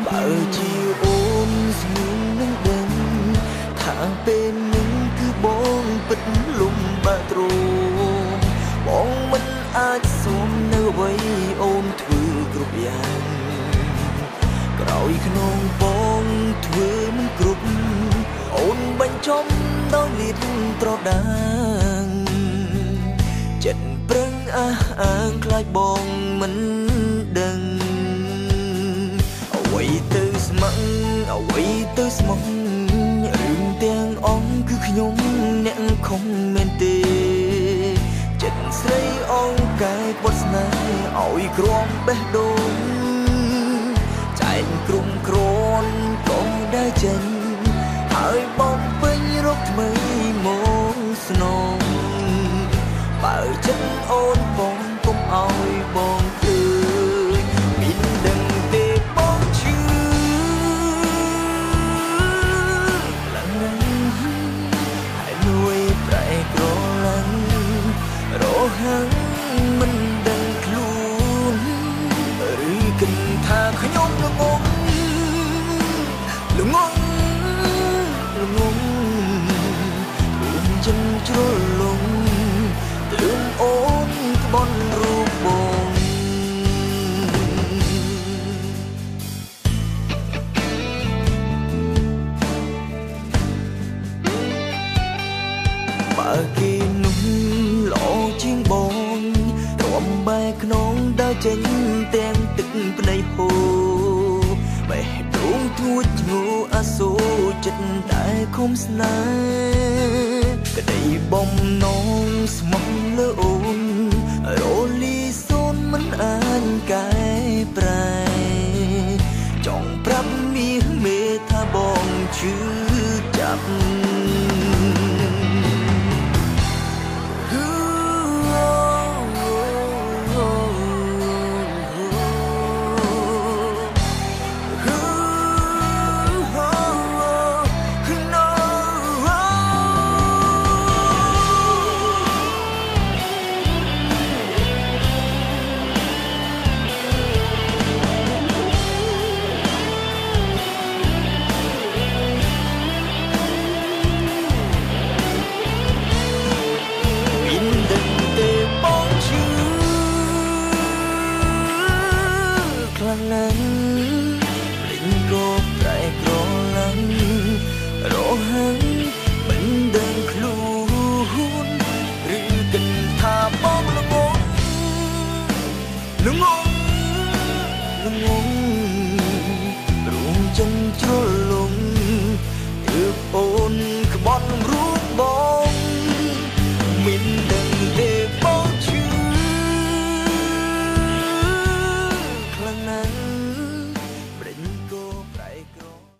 បើជាអូនស្ងៀមនឹងដឹងថាពេលនឹងគឺបងពិតលំបាកទ្រង់បងមិនអាចសុំនៅអ្វីអូនធ្វើគ្រប់យ៉ាងក្រោយខ្នងបងធ្វើមិនគ្រប់អូនបញ្ចំដោយលៀតត្រដាងចិត្តប្រឹងអះអាងខ្លាចបងមិនដឹងអ្វីទៅស្មឹងអ្វីទៅស្មោះរឿងទាំងអង្គគឺខ្ញុំអ្នកខំមែនទេចិត្តស្រីអងកាយបត់ស្នេហ៍ឲ្យក្រំបេះដូងចែកក្រុមក្រនក៏ได้ចេញហើយបងពេញរកថ្មីមកស្នងបើចិត្តអូនបងកុំឲ្យបងឃើញមានដឹងទេបងឈឺឡើងនឹងហើយនួយប្រែក្រឡាំងរហ័ងមិនដឹងខ្លួនឬគិតថាខ្ញុំល្ងងចិនជ្រុលលងទឿនអូនក្បន់រូបបងបើគេនោះល្អជាងបងទ្រាំបែកខ្នងដើរចេញទាំងទឹកភ្នែកហូរបេះដូងទួចឈ្ងោអាសូរចិត្តតែខំស្នេហ៍ក្តីបំណង